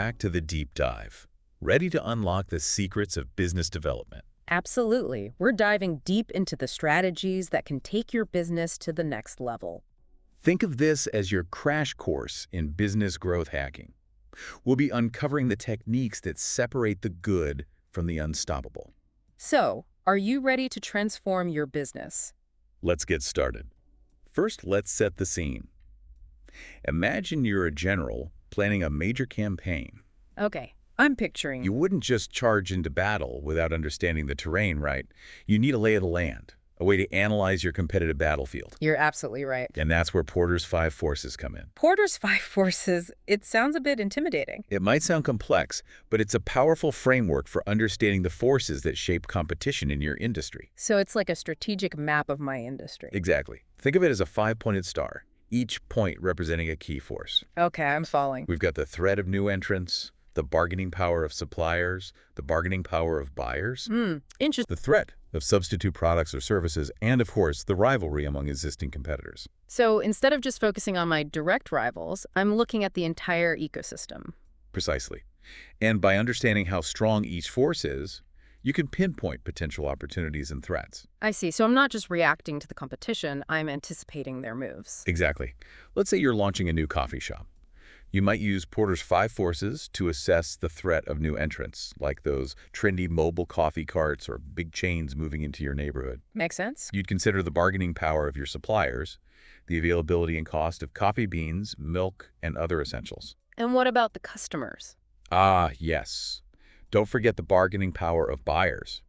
back to the deep dive, ready to unlock the secrets of business development. Absolutely. We're diving deep into the strategies that can take your business to the next level. Think of this as your crash course in business growth hacking. We'll be uncovering the techniques that separate the good from the unstoppable. So, are you ready to transform your business? Let's get started. First, let's set the scene. Imagine you're a general planning a major campaign. Okay, I'm picturing. You wouldn't just charge into battle without understanding the terrain, right? You need a lay of the land, a way to analyze your competitive battlefield. You're absolutely right. And that's where Porter's five forces come in. Porter's five forces, it sounds a bit intimidating. It might sound complex, but it's a powerful framework for understanding the forces that shape competition in your industry. So it's like a strategic map of my industry. Exactly. Think of it as a five-pointed star, each point representing a key force. Okay, I'm following. We've got the threat of new entrants, the bargaining power of suppliers, the bargaining power of buyers, Interesting. the threat of substitute products or services, and of course, the rivalry among existing competitors. So instead of just focusing on my direct rivals, I'm looking at the entire ecosystem. Precisely. And by understanding how strong each force is, you can pinpoint potential opportunities and threats. I see. So I'm not just reacting to the competition, I'm anticipating their moves. Exactly. Let's say you're launching a new coffee shop. You might use Porter's five forces to assess the threat of new entrants, like those trendy mobile coffee carts or big chains moving into your neighborhood. Make sense? You'd consider the bargaining power of your suppliers, the availability and cost of coffee beans, milk, and other essentials. And what about the customers? Ah, yes. Don't forget the bargaining power of buyers.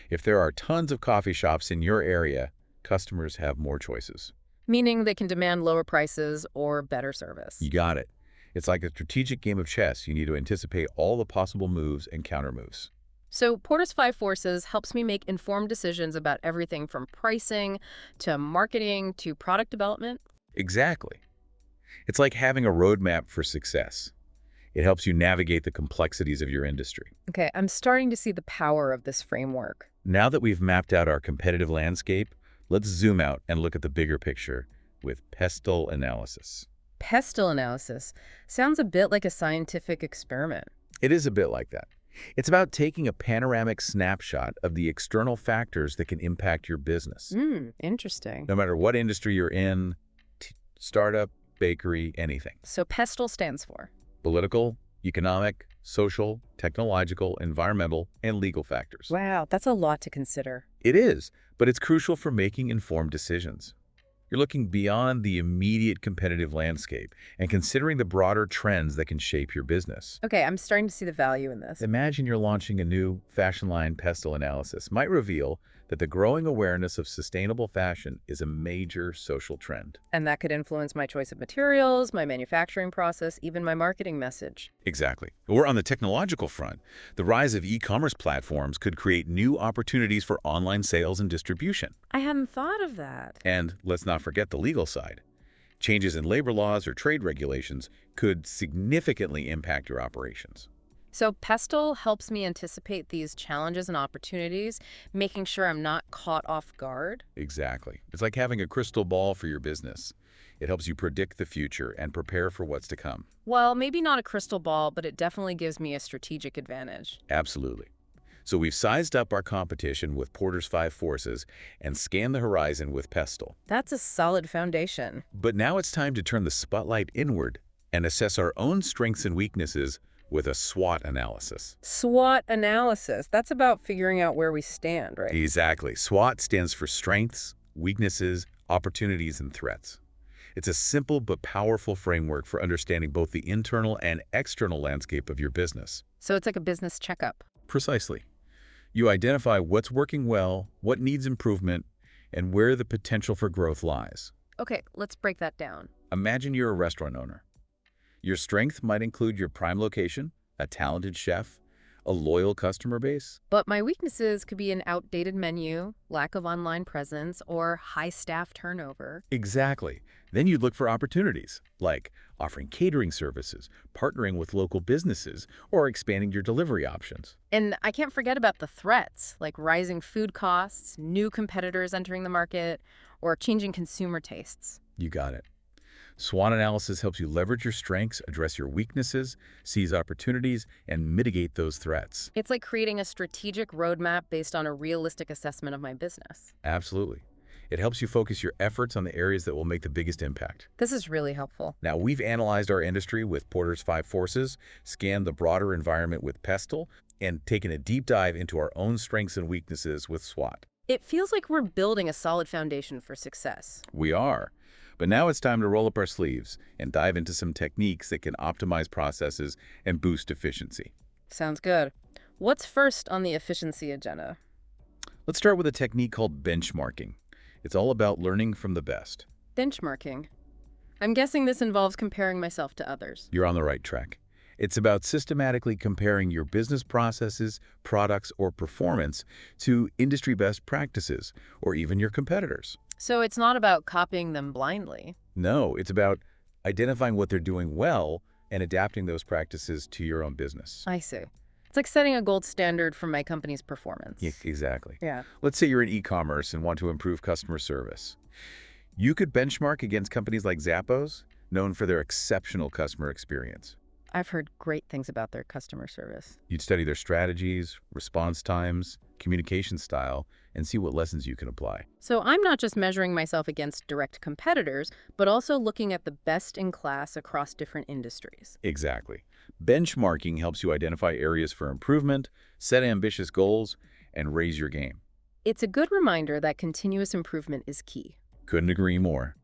If there are tons of coffee shops in your area, customers have more choices. Meaning they can demand lower prices or better service. You got it. It's like a strategic game of chess. You need to anticipate all the possible moves and countermoves. So Porter's five forces helps me make informed decisions about everything from pricing to marketing to product development. Exactly. It's like having a roadmap for success. It helps you navigate the complexities of your industry. Okay, I'm starting to see the power of this framework. Now that we've mapped out our competitive landscape, let's zoom out and look at the bigger picture with pestle analysis. Pestle analysis sounds a bit like a scientific experiment. It is a bit like that. It's about taking a panoramic snapshot of the external factors that can impact your business. Interesting. No matter what industry you're in, startup, bakery, anything. So pestle stands for? Political, economic, social, technological, environmental, and legal factors. Wow, that's a lot to consider. It is, but it's crucial for making informed decisions. You're looking beyond the immediate competitive landscape and considering the broader trends that can shape your business. Okay, I'm starting to see the value in this. Imagine you're launching a new fashion line. Pestle analysis might reveal that the growing awareness of sustainable fashion is a major social trend. And that could influence my choice of materials, my manufacturing process, even my marketing message. Exactly. Or on the technological front, the rise of e-commerce platforms could create new opportunities for online sales and distribution. I hadn't thought of that. And let's not forget the legal side. Changes in labor laws or trade regulations could significantly impact your operations. So pestle helps me anticipate these challenges and opportunities, making sure I'm not caught off guard. Exactly. It's like having a crystal ball for your business. It helps you predict the future and prepare for what's to come. Well, maybe not a crystal ball, but it definitely gives me a strategic advantage. Absolutely. So we've sized up our competition with Porter's five forces and scanned the horizon with pestle. That's a solid foundation. But now it's time to turn the spotlight inward and assess our own strengths and weaknesses with a SWOT analysis. SWOT analysis. That's about figuring out where we stand, right? Exactly. SWOT stands for strengths, weaknesses, opportunities, and threats. It's a simple but powerful framework for understanding both the internal and external landscape of your business. So it's like a business checkup. Precisely. You identify what's working well, what needs improvement, and where the potential for growth lies. Okay, let's break that down. Imagine you're a restaurant owner. Your strength might include your prime location, a talented chef, a loyal customer base. But my weaknesses could be an outdated menu, lack of online presence, or high staff turnover. Exactly. Then you'd look for opportunities, like offering catering services, partnering with local businesses, or expanding your delivery options. And I can't forget about the threats, like rising food costs, new competitors entering the market, or changing consumer tastes. You got it. SWOT analysis helps you leverage your strengths, address your weaknesses, seize opportunities, and mitigate those threats. It's like creating a strategic roadmap based on a realistic assessment of my business. Absolutely. It helps you focus your efforts on the areas that will make the biggest impact. This is really helpful. Now, we've analyzed our industry with Porter's 5 Forces, scanned the broader environment with Pestle, and taken a deep dive into our own strengths and weaknesses with SWOT. It feels like we're building a solid foundation for success. We are. But now it's time to roll up our sleeves and dive into some techniques that can optimize processes and boost efficiency. Sounds good. What's first on the efficiency agenda? Let's start with a technique called benchmarking. It's all about learning from the best. Benchmarking. I'm guessing this involves comparing myself to others. You're on the right track. It's about systematically comparing your business processes, products, or performance to industry best practices, or even your competitors. So it's not about copying them blindly. No, it's about identifying what they're doing well and adapting those practices to your own business. I see. It's like setting a gold standard for my company's performance. Yeah, exactly. Yeah. Let's say you're in e-commerce and want to improve customer service. You could benchmark against companies like Zappos, known for their exceptional customer experience. I've heard great things about their customer service. You'd study their strategies, response times, communication style, and see what lessons you can apply. So I'm not just measuring myself against direct competitors, but also looking at the best in class across different industries. Exactly. Benchmarking helps you identify areas for improvement, set ambitious goals, and raise your game. It's a good reminder that continuous improvement is key. Couldn't agree more.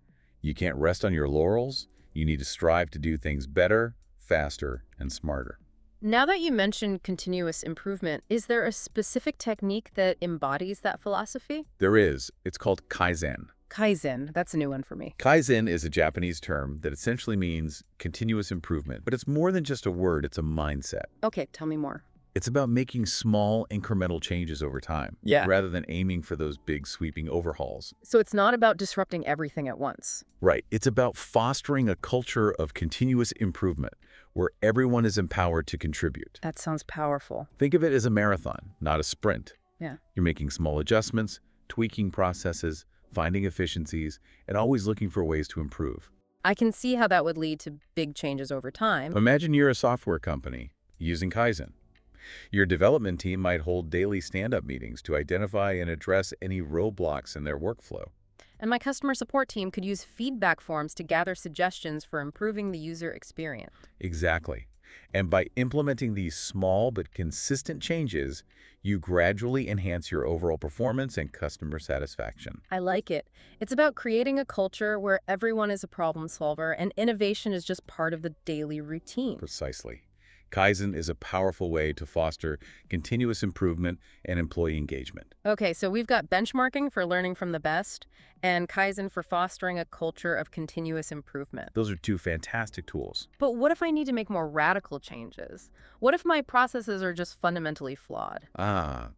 You can't rest on your laurels. You need to strive to do things better, faster, and smarter. Now that you mentioned continuous improvement, is there a specific technique that embodies that philosophy? There is. It's called Kaizen. Kaizen, that's a new one for me. Kaizen is a Japanese term that essentially means continuous improvement, but it's more than just a word, it's a mindset. Okay, tell me more. It's about making small, incremental changes over time, Yeah. rather than aiming for those big, sweeping overhauls. So it's not about disrupting everything at once. Right. It's about fostering a culture of continuous improvement where everyone is empowered to contribute. That sounds powerful. Think of it as a marathon, not a sprint. Yeah. You're making small adjustments, tweaking processes, finding efficiencies, and always looking for ways to improve. I can see how that would lead to big changes over time. Imagine you're a software company using Kaizen. Your development team might hold daily stand-up meetings to identify and address any roadblocks in their workflow. And my customer support team could use feedback forms to gather suggestions for improving the user experience. Exactly. And by implementing these small but consistent changes, you gradually enhance your overall performance and customer satisfaction. I like it. It's about creating a culture where everyone is a problem solver and innovation is just part of the daily routine. Precisely. Kaizen is a powerful way to foster continuous improvement and employee engagement. Okay, so we've got benchmarking for learning from the best and Kaizen for fostering a culture of continuous improvement. Those are two fantastic tools. But what if I need to make more radical changes? What if my processes are just fundamentally flawed?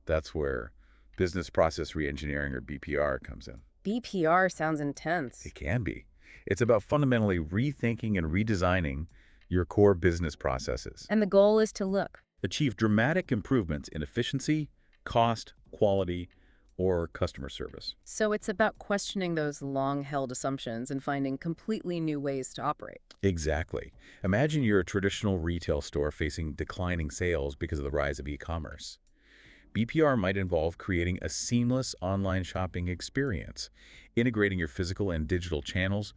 That's where business process reengineering, or BPR, comes in. BPR sounds intense. It can be. It's about fundamentally rethinking and redesigning your core business processes. And the goal is to Achieve dramatic improvements in efficiency, cost, quality, or customer service. So it's about questioning those long-held assumptions and finding completely new ways to operate. Exactly. Imagine you're a traditional retail store facing declining sales because of the rise of e-commerce. BPR might involve creating a seamless online shopping experience, integrating your physical and digital channels,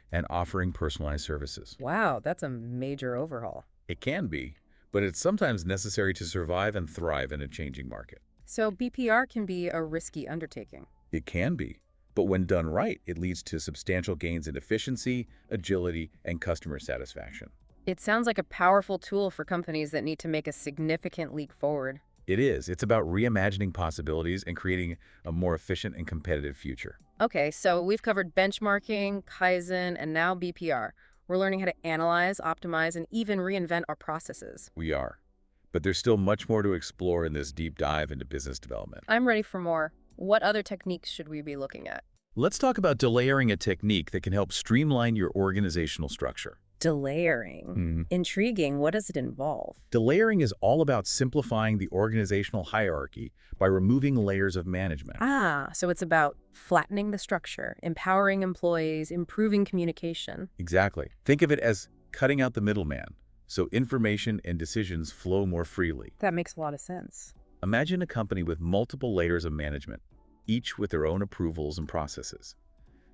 and offering personalized services. Wow, that's a major overhaul. It can be, but it's sometimes necessary to survive and thrive in a changing market. So BPR can be a risky undertaking. It can be, but when done right, it leads to substantial gains in efficiency, agility, and customer satisfaction. It sounds like a powerful tool for companies that need to make a significant leap forward. It is. It's about reimagining possibilities and creating a more efficient and competitive future. Okay, so we've covered benchmarking, Kaizen, and now BPR. We're learning how to analyze, optimize, and even reinvent our processes. We are. But there's still much more to explore in this deep dive into business development. I'm ready for more. What other techniques should we be looking at? Let's talk about delayering, a technique that can help streamline your organizational structure. Delayering. Intriguing. What does it involve? Delayering is all about simplifying the organizational hierarchy by removing layers of management. Ah, so it's about flattening the structure, empowering employees, improving communication. Exactly. Think of it as cutting out the middleman, so information and decisions flow more freely. That makes a lot of sense. Imagine a company with multiple layers of management, each with their own approvals and processes.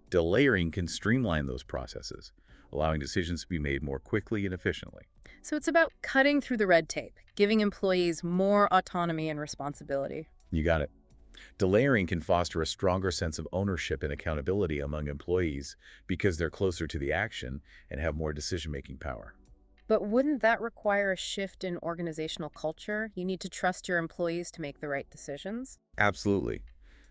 Delayering can streamline those processes, allowing decisions to be made more quickly and efficiently. So it's about cutting through the red tape, giving employees more autonomy and responsibility. You got it. Delayering can foster a stronger sense of ownership and accountability among employees because they're closer to the action and have more decision-making power. But wouldn't that require a shift in organizational culture? You need to trust your employees to make the right decisions? Absolutely.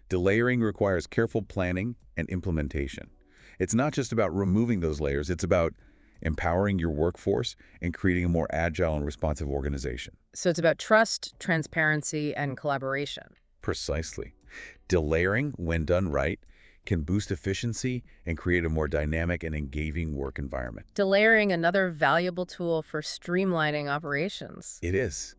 Delayering requires careful planning and implementation. It's not just about removing those layers, it's about empowering your workforce and creating a more agile and responsive organization. So it's about trust, transparency, and collaboration. Precisely. Delayering, when done right, can boost efficiency and create a more dynamic and engaging work environment. Delayering, another valuable tool for streamlining operations. It is.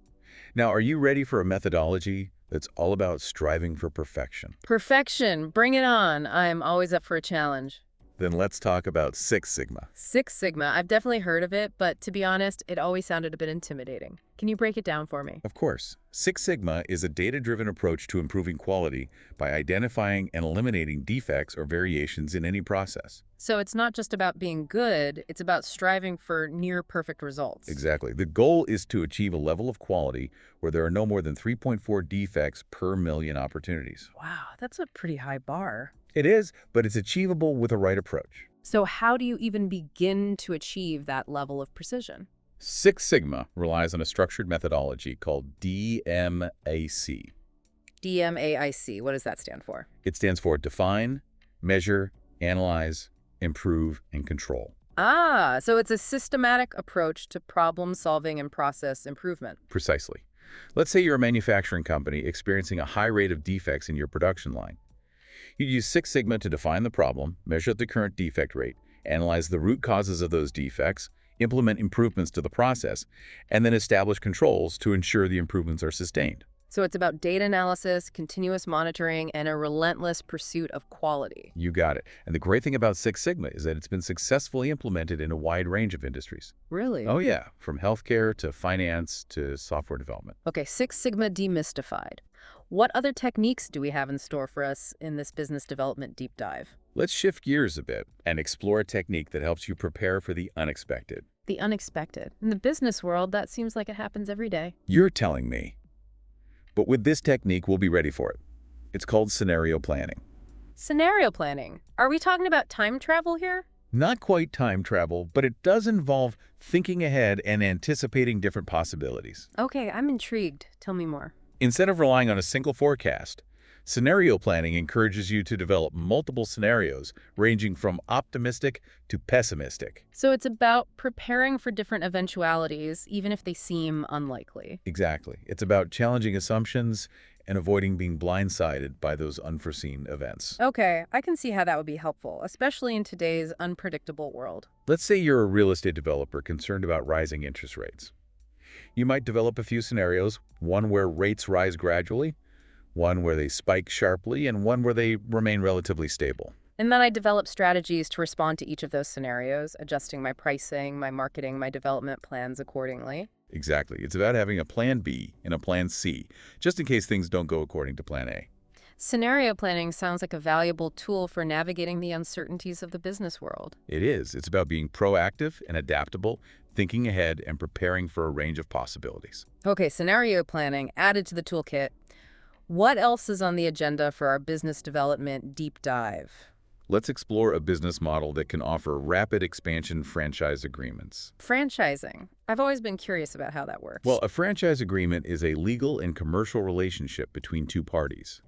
Now, are you ready for a methodology that's all about striving for perfection? Perfection, bring it on. I'm always up for a challenge. Then let's talk about Six Sigma. Six Sigma, I've definitely heard of it, but to be honest, it always sounded a bit intimidating. Can you break it down for me? Of course, Six Sigma is a data-driven approach to improving quality by identifying and eliminating defects or variations in any process. So it's not just about being good, it's about striving for near-perfect results. Exactly. The goal is to achieve a level of quality where there are no more than 3.4 defects per million opportunities. Wow, that's a pretty high bar. It is, but it's achievable with the right approach. So how do you even begin to achieve that level of precision? Six Sigma relies on a structured methodology called DMAIC. DMAIC, what does that stand for? It stands for Define, Measure, Analyze, Improve, and Control. Ah, so it's a systematic approach to problem solving and process improvement. Precisely. Let's say you're a manufacturing company experiencing a high rate of defects in your production line. You'd use Six Sigma to define the problem, measure the current defect rate, analyze the root causes of those defects, implement improvements to the process, and then establish controls to ensure the improvements are sustained. So it's about data analysis, continuous monitoring, and a relentless pursuit of quality. You got it. And the great thing about Six Sigma is that it's been successfully implemented in a wide range of industries. Really? Oh yeah, from healthcare to finance to software development. Okay, Six Sigma demystified. What other techniques do we have in store for us in this business development deep dive? Let's shift gears a bit and explore a technique that helps you prepare for the unexpected. The unexpected. In the business world, that seems like it happens every day. You're telling me. But with this technique, we'll be ready for it. It's called scenario planning. Scenario planning. Are we talking about time travel here? Not quite time travel, but it does involve thinking ahead and anticipating different possibilities. Okay, I'm intrigued. Tell me more. Instead of relying on a single forecast, scenario planning encourages you to develop multiple scenarios ranging from optimistic to pessimistic. So it's about preparing for different eventualities, even if they seem unlikely. Exactly. It's about challenging assumptions and avoiding being blindsided by those unforeseen events. Okay, I can see how that would be helpful, especially in today's unpredictable world. Let's say you're a real estate developer concerned about rising interest rates. You might develop a few scenarios, one where rates rise gradually, one where they spike sharply, and one where they remain relatively stable. And then I develop strategies to respond to each of those scenarios, adjusting my pricing, my marketing, my development plans accordingly. Exactly. It's about having a plan B and a plan C, just in case things don't go according to plan A. Scenario planning sounds like a valuable tool for navigating the uncertainties of the business world. It is. It's about being proactive and adaptable, thinking ahead and preparing for a range of possibilities. Okay, scenario planning added to the toolkit. What else is on the agenda for our business development deep dive? Let's explore a business model that can offer rapid expansion franchise agreements. Franchising. I've always been curious about how that works. Well, a franchise agreement is a legal and commercial relationship between two parties,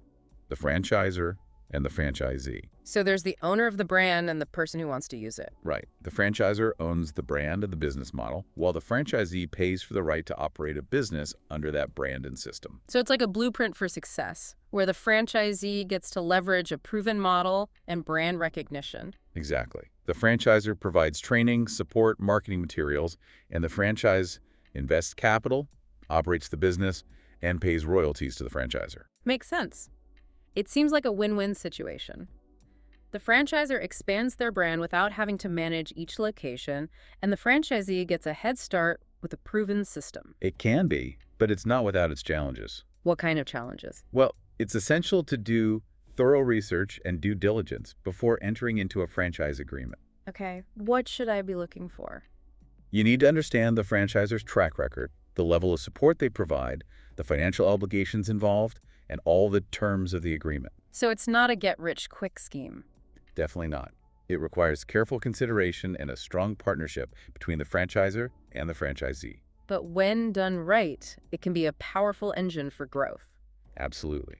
the franchisor and the franchisee. So there's the owner of the brand and the person who wants to use it. Right. The franchisor owns the brand and the business model, while the franchisee pays for the right to operate a business under that brand and system. So it's like a blueprint for success, where the franchisee gets to leverage a proven model and brand recognition. Exactly. The franchisor provides training, support, marketing materials, and the franchise invests capital, operates the business, and pays royalties to the franchisor. Makes sense. It seems like a win-win situation. The franchisor expands their brand without having to manage each location, and the franchisee gets a head start with a proven system. It can be, but it's not without its challenges. What kind of challenges? Well, it's essential to do thorough research and due diligence before entering into a franchise agreement. Okay, what should I be looking for? You need to understand the franchisor's track record, the level of support they provide, the financial obligations involved, and all the terms of the agreement. So it's not a get-rich-quick scheme. Definitely not. It requires careful consideration and a strong partnership between the franchisor and the franchisee. But when done right, it can be a powerful engine for growth. Absolutely.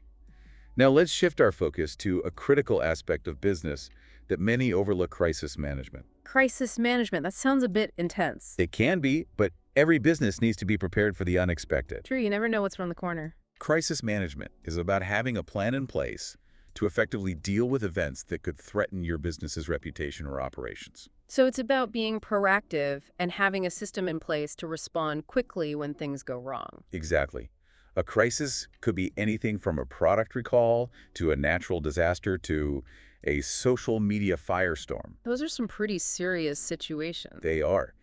Now let's shift our focus to a critical aspect of business that many overlook: crisis management. Crisis management, that sounds a bit intense. It can be, but every business needs to be prepared for the unexpected. True, you never know what's around the corner. Crisis management is about having a plan in place to effectively deal with events that could threaten your business's reputation or operations. So it's about being proactive and having a system in place to respond quickly when things go wrong. Exactly. A crisis could be anything from a product recall to a natural disaster to a social media firestorm. Those are some pretty serious situations. They are.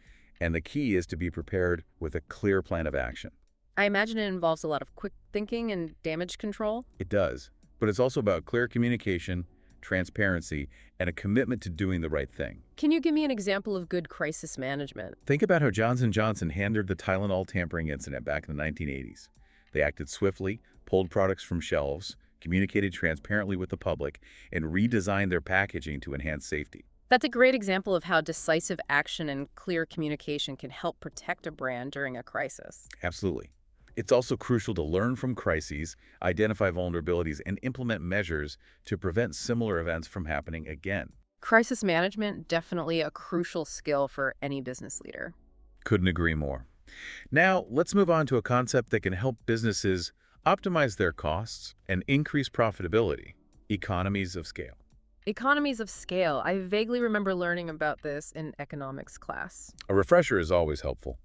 And the key is to be prepared with a clear plan of action. I imagine it involves a lot of quick thinking and damage control. It does. But it's also about clear communication, transparency, and a commitment to doing the right thing. Can you give me an example of good crisis management? Think about how Johnson & Johnson handled the Tylenol tampering incident back in the 1980s. They acted swiftly, pulled products from shelves, communicated transparently with the public, and redesigned their packaging to enhance safety. That's a great example of how decisive action and clear communication can help protect a brand during a crisis. Absolutely. It's also crucial to learn from crises, identify vulnerabilities, and implement measures to prevent similar events from happening again. Crisis management, definitely a crucial skill for any business leader. Couldn't agree more. Now, let's move on to a concept that can help businesses optimize their costs and increase profitability: economies of scale. Economies of scale. I vaguely remember learning about this in economics class. A refresher is always helpful.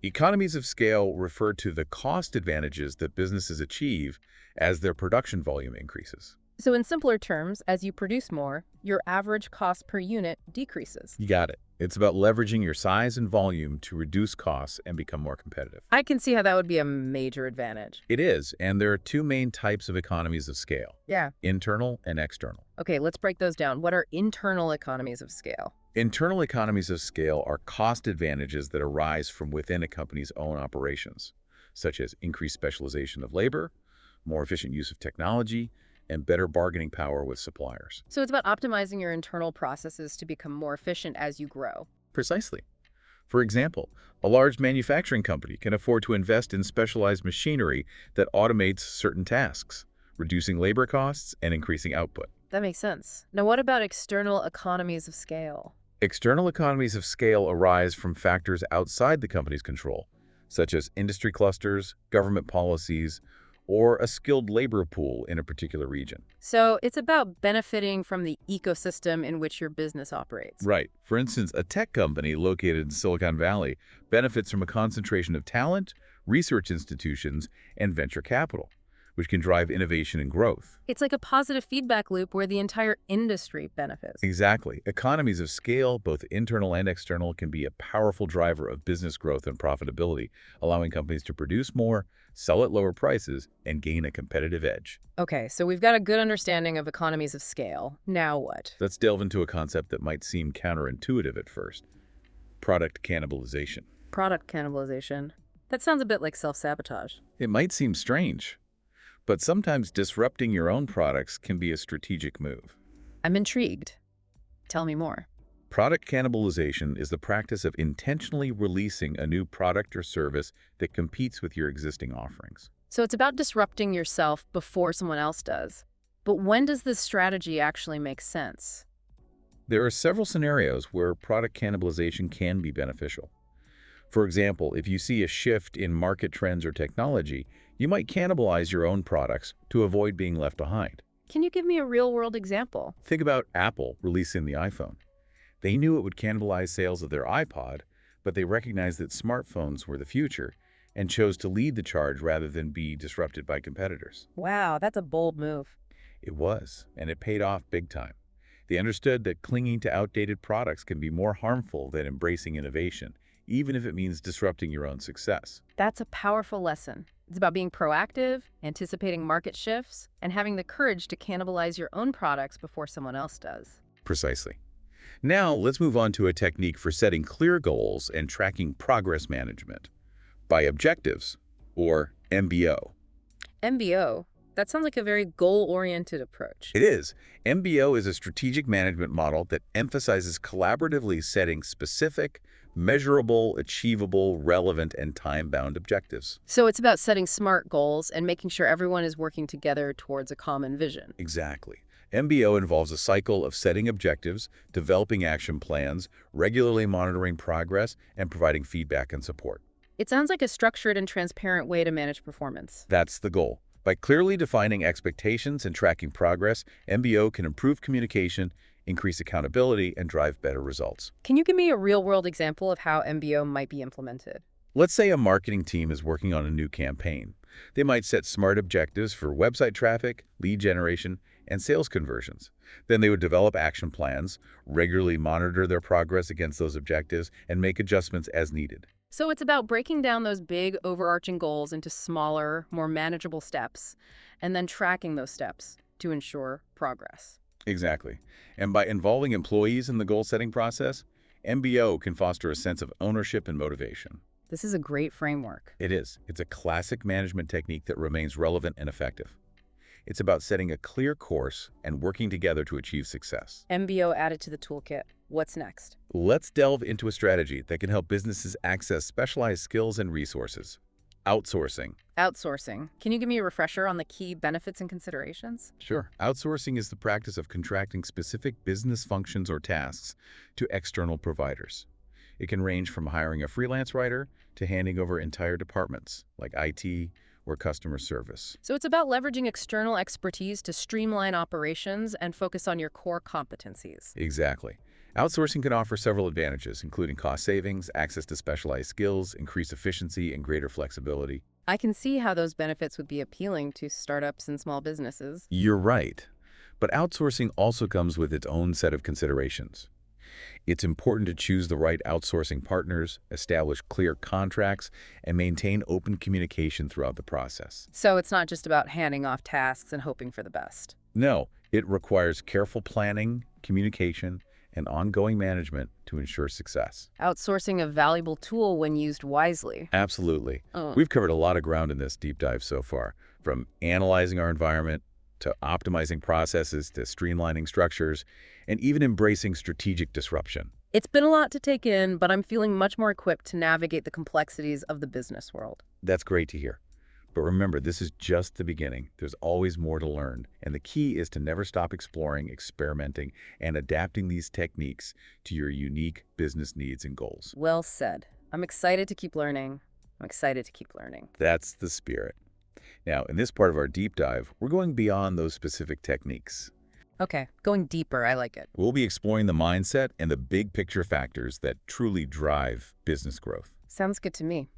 Economies of scale refer to the cost advantages that businesses achieve as their production volume increases. So in simpler terms, as you produce more, your average cost per unit decreases. You got it. It's about leveraging your size and volume to reduce costs and become more competitive. I can see how that would be a major advantage. It is, and there are two main types of economies of scale: Yeah. internal and external. Okay, let's break those down. What are internal economies of scale? Internal economies of scale are cost advantages that arise from within a company's own operations, such as increased specialization of labor, more efficient use of technology, and better bargaining power with suppliers. So it's about optimizing your internal processes to become more efficient as you grow. Precisely. For example, a large manufacturing company can afford to invest in specialized machinery that automates certain tasks, reducing labor costs and increasing output. That makes sense. Now, what about external economies of scale? External economies of scale arise from factors outside the company's control, such as industry clusters, government policies, or a skilled labor pool in a particular region. So it's about benefiting from the ecosystem in which your business operates. Right. For instance, a tech company located in Silicon Valley benefits from a concentration of talent, research institutions, and venture capital, which can drive innovation and growth. It's like a positive feedback loop where the entire industry benefits. Exactly. Economies of scale, both internal and external, can be a powerful driver of business growth and profitability, allowing companies to produce more, sell at lower prices, and gain a competitive edge. Okay, so we've got a good understanding of economies of scale. Now what? Let's delve into a concept that might seem counterintuitive at first: product cannibalization. Product cannibalization. That sounds a bit like self-sabotage. It might seem strange, but sometimes disrupting your own products can be a strategic move. I'm intrigued. Tell me more. Product cannibalization is the practice of intentionally releasing a new product or service that competes with your existing offerings. So it's about disrupting yourself before someone else does. But when does this strategy actually make sense? There are several scenarios where product cannibalization can be beneficial. For example, if you see a shift in market trends or technology, you might cannibalize your own products to avoid being left behind. Can you give me a real-world example? Think about Apple releasing the iPhone. They knew it would cannibalize sales of their iPod, but they recognized that smartphones were the future and chose to lead the charge rather than be disrupted by competitors. Wow, that's a bold move. It was, and it paid off big time. They understood that clinging to outdated products can be more harmful than embracing innovation, even if it means disrupting your own success. That's a powerful lesson. It's about being proactive, anticipating market shifts, and having the courage to cannibalize your own products before someone else does. Precisely. Now, let's move on to a technique for setting clear goals and tracking progress management by objectives, or MBO. MBO, that sounds like a very goal-oriented approach. It is. MBO is a strategic management model that emphasizes collaboratively setting specific, measurable, achievable, relevant, and time-bound objectives. So it's about setting smart goals and making sure everyone is working together towards a common vision. Exactly. MBO involves a cycle of setting objectives, developing action plans, regularly monitoring progress, and providing feedback and support. It sounds like a structured and transparent way to manage performance. That's the goal. By clearly defining expectations and tracking progress, MBO can improve communication, increase accountability, and drive better results. Can you give me a real-world example of how MBO might be implemented? Let's say a marketing team is working on a new campaign. They might set smart objectives for website traffic, lead generation, and sales conversions. Then they would develop action plans, regularly monitor their progress against those objectives, and make adjustments as needed. So it's about breaking down those big, overarching goals into smaller, more manageable steps, and then tracking those steps to ensure progress. Exactly. And by involving employees in the goal-setting process, MBO can foster a sense of ownership and motivation. This is a great framework. It is. It's a classic management technique that remains relevant and effective. It's about setting a clear course and working together to achieve success. MBO added to the toolkit. What's next? Let's delve into a strategy that can help businesses access specialized skills and resources. Outsourcing. Outsourcing. Can you give me a refresher on the key benefits and considerations? Sure. Outsourcing is the practice of contracting specific business functions or tasks to external providers. It can range from hiring a freelance writer to handing over entire departments like IT or customer service. So it's about leveraging external expertise to streamline operations and focus on your core competencies. Exactly. Outsourcing can offer several advantages, including cost savings, access to specialized skills, increased efficiency, and greater flexibility. I can see how those benefits would be appealing to startups and small businesses. You're right. But outsourcing also comes with its own set of considerations. It's important to choose the right outsourcing partners, establish clear contracts, and maintain open communication throughout the process. So it's not just about handing off tasks and hoping for the best. No, it requires careful planning, communication, and ongoing management to ensure success. Outsourcing a valuable tool when used wisely. Absolutely. We've covered a lot of ground in this deep dive so far, from analyzing our environment to optimizing processes to streamlining structures and even embracing strategic disruption. It's been a lot to take in, but I'm feeling much more equipped to navigate the complexities of the business world. That's great to hear. But remember, this is just the beginning. There's always more to learn, and the key is to never stop exploring, experimenting, and adapting these techniques to your unique business needs and goals. Well said. I'm excited to keep learning. I'm excited to keep learning. That's the spirit. Now, in this part of our deep dive, we're going beyond those specific techniques. Okay, going deeper, I like it. We'll be exploring the mindset and the big picture factors that truly drive business growth. Sounds good to me.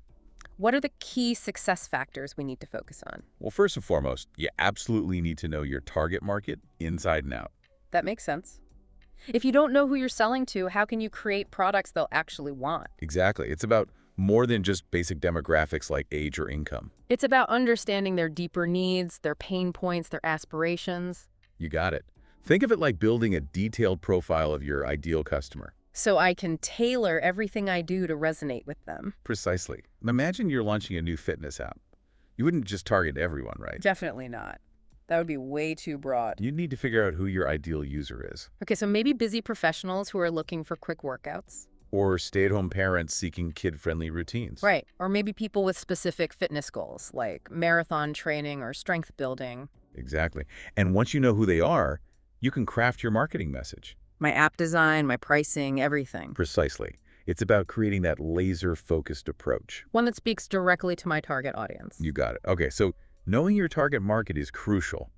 What are the key success factors we need to focus on? Well, first and foremost, you absolutely need to know your target market inside and out. That makes sense. If you don't know who you're selling to, how can you create products they'll actually want? Exactly. It's about more than just basic demographics like age or income. It's about understanding their deeper needs, their pain points, their aspirations. You got it. Think of it like building a detailed profile of your ideal customer. So I can tailor everything I do to resonate with them. Precisely. Imagine you're launching a new fitness app. You wouldn't just target everyone, right? Definitely not. That would be way too broad. You need to figure out who your ideal user is. Okay, so maybe busy professionals who are looking for quick workouts. Or stay-at-home parents seeking kid-friendly routines. Right, or maybe people with specific fitness goals, like marathon training or strength building. Exactly. And once you know who they are, you can craft your marketing message. My app design, my pricing, everything. Precisely. It's about creating that laser-focused approach. One that speaks directly to my target audience. You got it. Okay, so knowing your target market is crucial.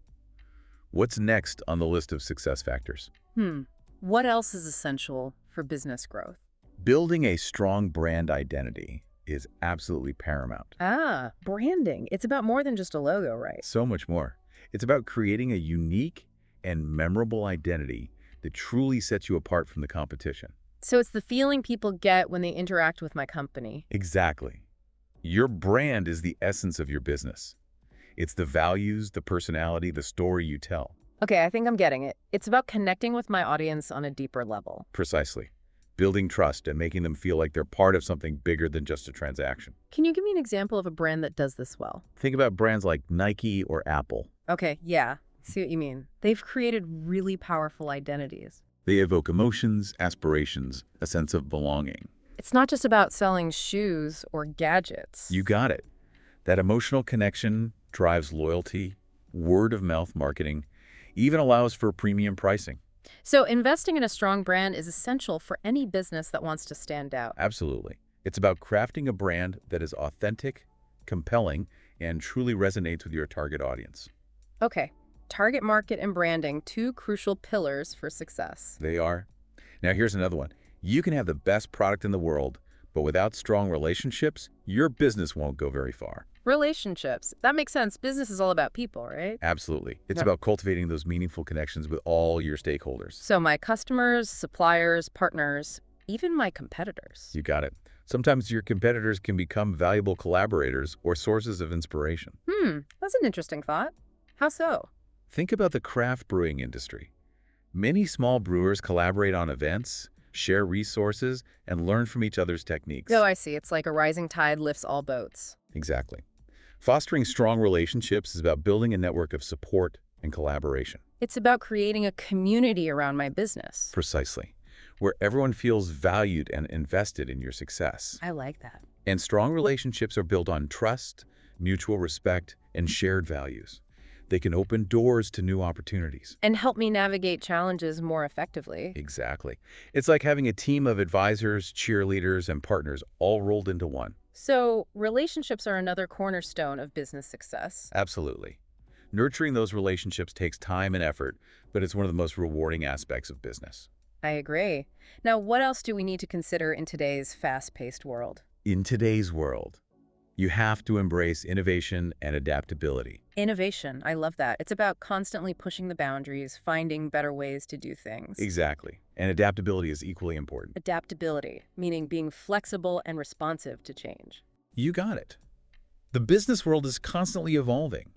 What's next on the list of success factors? What else is essential for business growth? Building a strong brand identity is absolutely paramount. Ah, branding. It's about more than just a logo, right? So much more. It's about creating a unique and memorable identity that truly sets you apart from the competition. So it's the feeling people get when they interact with my company. Exactly. Your brand is the essence of your business. It's the values, the personality, the story you tell. Okay, I think I'm getting it. It's about connecting with my audience on a deeper level. Precisely. Building trust and making them feel like they're part of something bigger than just a transaction. Can you give me an example of a brand that does this well? Think about brands like Nike or Apple. Okay, yeah. See what you mean. They've created really powerful identities. They evoke emotions, aspirations, a sense of belonging. It's not just about selling shoes or gadgets. You got it. That emotional connection drives loyalty, word-of-mouth marketing, even allows for premium pricing. So investing in a strong brand is essential for any business that wants to stand out. Absolutely. It's about crafting a brand that is authentic, compelling, and truly resonates with your target audience. Okay, target market and branding, two crucial pillars for success. They are. Now here's another one. You can have the best product in the world, but without strong relationships, your business won't go very far. Relationships. That makes sense. Business is all about people, right? Absolutely. It's Yeah. about cultivating those meaningful connections with all your stakeholders. So my customers, suppliers, partners, even my competitors. You got it. Sometimes your competitors can become valuable collaborators or sources of inspiration. That's an interesting thought. How so? Think about the craft brewing industry. Many small brewers collaborate on events, share resources, and learn from each other's techniques. Oh, I see. It's like a rising tide lifts all boats. Exactly. Fostering strong relationships is about building a network of support and collaboration. It's about creating a community around my business. Precisely. Where everyone feels valued and invested in your success. I like that. And strong relationships are built on trust, mutual respect, and shared values. They can open doors to new opportunities. And help me navigate challenges more effectively. Exactly. It's like having a team of advisors, cheerleaders, and partners all rolled into one. So relationships are another cornerstone of business success. Absolutely. Nurturing those relationships takes time and effort, but it's one of the most rewarding aspects of business. I agree. Now, what else do we need to consider in today's fast-paced world? In today's world, you have to embrace innovation and adaptability. Innovation. I love that. It's about constantly pushing the boundaries, finding better ways to do things. Exactly. And adaptability is equally important. Adaptability, meaning being flexible and responsive to change. You got it. The business world is constantly evolving.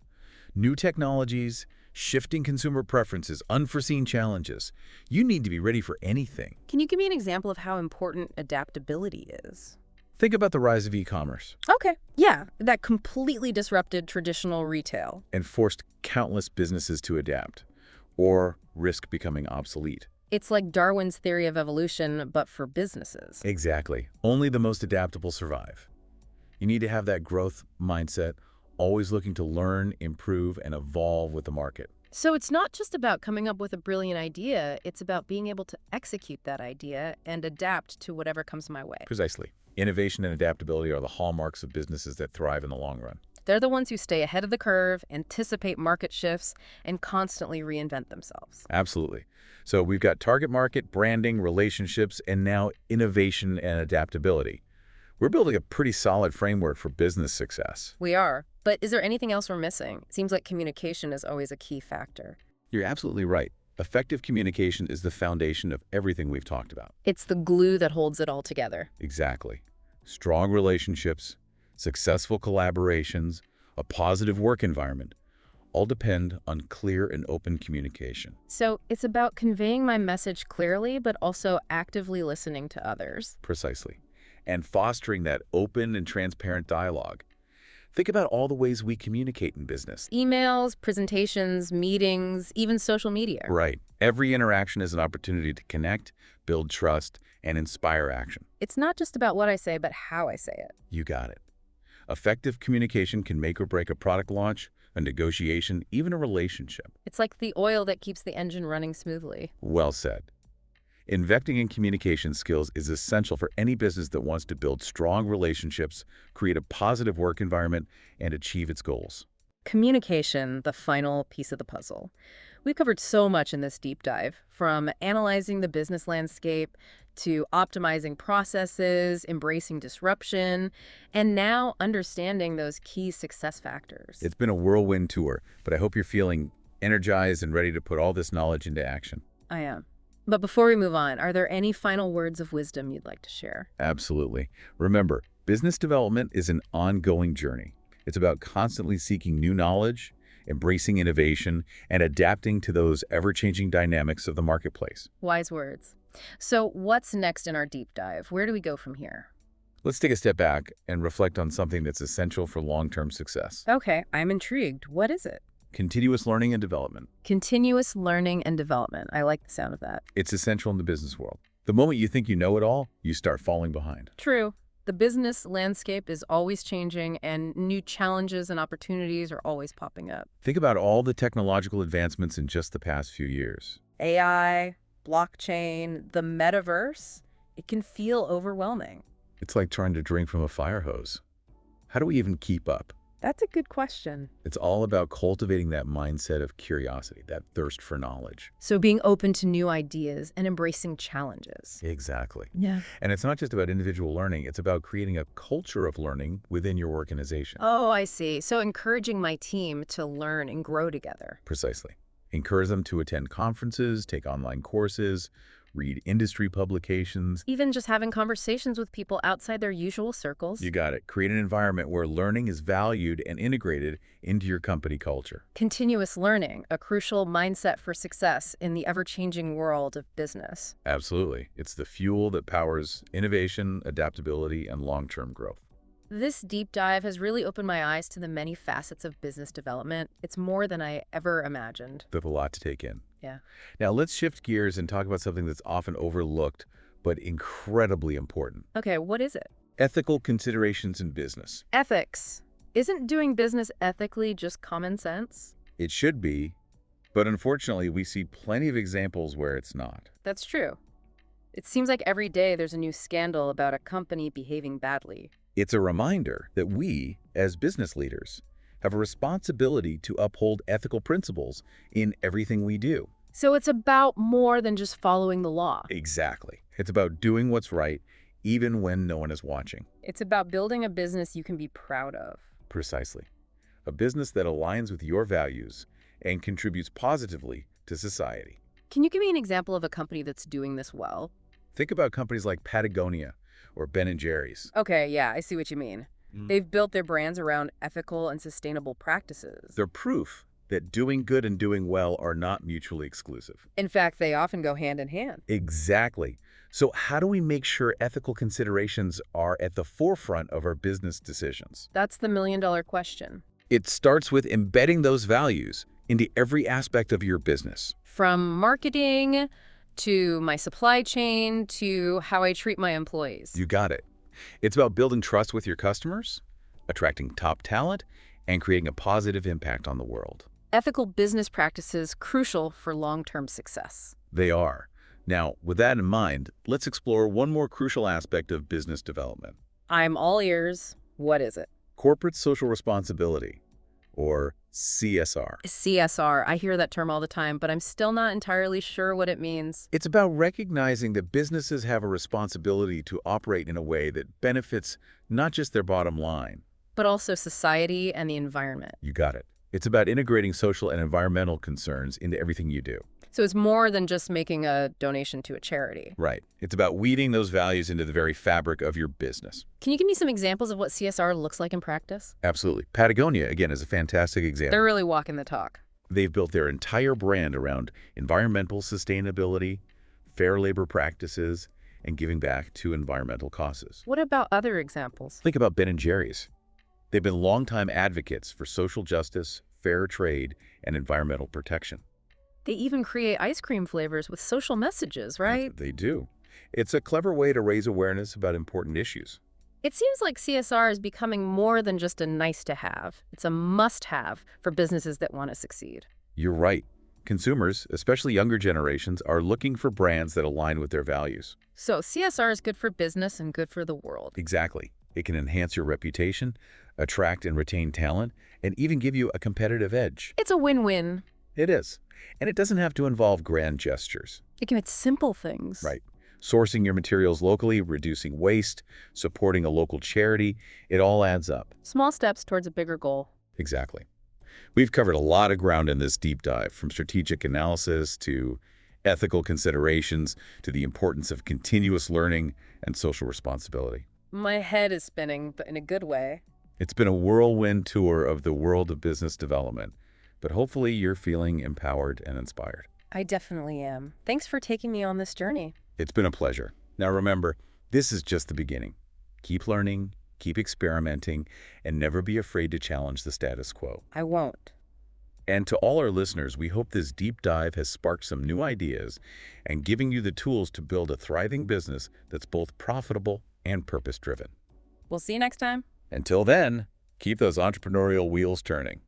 New technologies, shifting consumer preferences, unforeseen challenges. You need to be ready for anything. Can you give me an example of how important adaptability is? Think about the rise of e-commerce Okay. Yeah, that completely disrupted traditional retail. and forced countless businesses to adapt or risk becoming obsolete. It's like Darwin's theory of evolution, but for businesses. Exactly. Only the most adaptable survive. You need to have that growth mindset, always looking to learn, improve, and evolve with the market. So it's not just about coming up with a brilliant idea, it's about being able to execute that idea and adapt to whatever comes my way. Precisely. Innovation and adaptability are the hallmarks of businesses that thrive in the long run. They're the ones who stay ahead of the curve, anticipate market shifts, and constantly reinvent themselves. Absolutely. So we've got target market, branding, relationships, and now innovation and adaptability. We're building a pretty solid framework for business success. We are. But is there anything else we're missing? It seems like communication is always a key factor. You're absolutely right. Effective communication is the foundation of everything we've talked about. It's the glue that holds it all together. Exactly. Strong relationships, successful collaborations, a positive work environment, all depend on clear and open communication. So it's about conveying my message clearly, but also actively listening to others. Precisely. And fostering that open and transparent dialogue. Think about all the ways we communicate in business. Emails, presentations, meetings, even social media. Right. Every interaction is an opportunity to connect, build trust, and inspire action. It's not just about what I say, but how I say it. You got it. Effective communication can make or break a product launch, a negotiation, even a relationship. It's like the oil that keeps the engine running smoothly. Well said. Investing in communication skills is essential for any business that wants to build strong relationships, create a positive work environment, and achieve its goals. Communication, the final piece of the puzzle. We covered so much in this deep dive, from analyzing the business landscape to optimizing processes, embracing disruption, and now understanding those key success factors. It's been a whirlwind tour, but I hope you're feeling energized and ready to put all this knowledge into action. I am. But before we move on, are there any final words of wisdom you'd like to share? Absolutely. Remember, business development is an ongoing journey. It's about constantly seeking new knowledge, embracing innovation, and adapting to those ever-changing dynamics of the marketplace. Wise words. So what's next in our deep dive? Where do we go from here? Let's take a step back and reflect on something that's essential for long-term success. Okay, I'm intrigued. What is it? Continuous learning and development. Continuous learning and development. I like the sound of that. It's essential in the business world. The moment you think you know it all, you start falling behind. True. The business landscape is always changing, and new challenges and opportunities are always popping up. Think about all the technological advancements in just the past few years. AI, blockchain, the metaverse, it can feel overwhelming. It's like trying to drink from a fire hose. How do we even keep up? That's a good question. It's all about cultivating that mindset of curiosity, that thirst for knowledge. So being open to new ideas and embracing challenges. Exactly. Yeah. And it's not just about individual learning, it's about creating a culture of learning within your organization. Oh, I see. So encouraging my team to learn and grow together. Precisely. Encourage them to attend conferences, take online courses, read industry publications. Even just having conversations with people outside their usual circles. You got it. Create an environment where learning is valued and integrated into your company culture. Continuous learning, a crucial mindset for success in the ever-changing world of business. Absolutely. It's the fuel that powers innovation, adaptability, and long-term growth. This deep dive has really opened my eyes to the many facets of business development. It's more than I ever imagined. There's a lot to take in. Yeah. Now let's shift gears and talk about something that's often overlooked, but incredibly important. Okay, what is it? Ethical considerations in business. Ethics. Isn't doing business ethically just common sense? It should be, but unfortunately we see plenty of examples where it's not. That's true. It seems like every day there's a new scandal about a company behaving badly. It's a reminder that we, as business leaders, have a responsibility to uphold ethical principles in everything we do. So it's about more than just following the law. Exactly. It's about doing what's right, even when no one is watching. It's about building a business you can be proud of. Precisely. A business that aligns with your values and contributes positively to society. Can you give me an example of a company that's doing this well? Think about companies like Patagonia or Ben & Jerry's. Okay, yeah, I see what you mean. They've built their brands around ethical and sustainable practices. They're proof that doing good and doing well are not mutually exclusive. In fact, they often go hand in hand. Exactly. So how do we make sure ethical considerations are at the forefront of our business decisions? That's the million-dollar question. It starts with embedding those values into every aspect of your business. From marketing to my supply chain to how I treat my employees. You got it. It's about building trust with your customers, attracting top talent, and creating a positive impact on the world. Ethical business practices crucial for long-term success. They are. Now, with that in mind, let's explore one more crucial aspect of business development. I'm all ears. What is it? Corporate social responsibility, or CSR. CSR. I hear that term all the time, but I'm still not entirely sure what it means. It's about recognizing that businesses have a responsibility to operate in a way that benefits not just their bottom line. But also society and the environment. You got it. It's about integrating social and environmental concerns into everything you do. So it's more than just making a donation to a charity. Right. It's about weaving those values into the very fabric of your business. Can you give me some examples of what CSR looks like in practice? Absolutely. Patagonia, again, is a fantastic example. They're really walking the talk. They've built their entire brand around environmental sustainability, fair labor practices, and giving back to environmental causes. What about other examples? Think about Ben & Jerry's. They've been longtime advocates for social justice, fair trade, and environmental protection. They even create ice cream flavors with social messages, right? They do. It's a clever way to raise awareness about important issues. It seems like CSR is becoming more than just a nice-to-have. It's a must-have for businesses that want to succeed. You're right. Consumers, especially younger generations, are looking for brands that align with their values. So CSR is good for business and good for the world. Exactly. It can enhance your reputation, attract and retain talent, and even give you a competitive edge. It's a win-win. It is. And it doesn't have to involve grand gestures. It can be simple things. Right. Sourcing your materials locally, reducing waste, supporting a local charity, it all adds up. Small steps towards a bigger goal. Exactly. We've covered a lot of ground in this deep dive, from strategic analysis to ethical considerations to the importance of continuous learning and social responsibility. My head is spinning, but in a good way. It's been a whirlwind tour of the world of business development, but hopefully you're feeling empowered and inspired. I definitely am. Thanks for taking me on this journey. It's been a pleasure. Now remember, this is just the beginning. Keep learning, keep experimenting, and never be afraid to challenge the status quo. I won't. And to all our listeners, we hope this deep dive has sparked some new ideas and giving you the tools to build a thriving business that's both profitable and purpose-driven. We'll see you next time. Until then, keep those entrepreneurial wheels turning.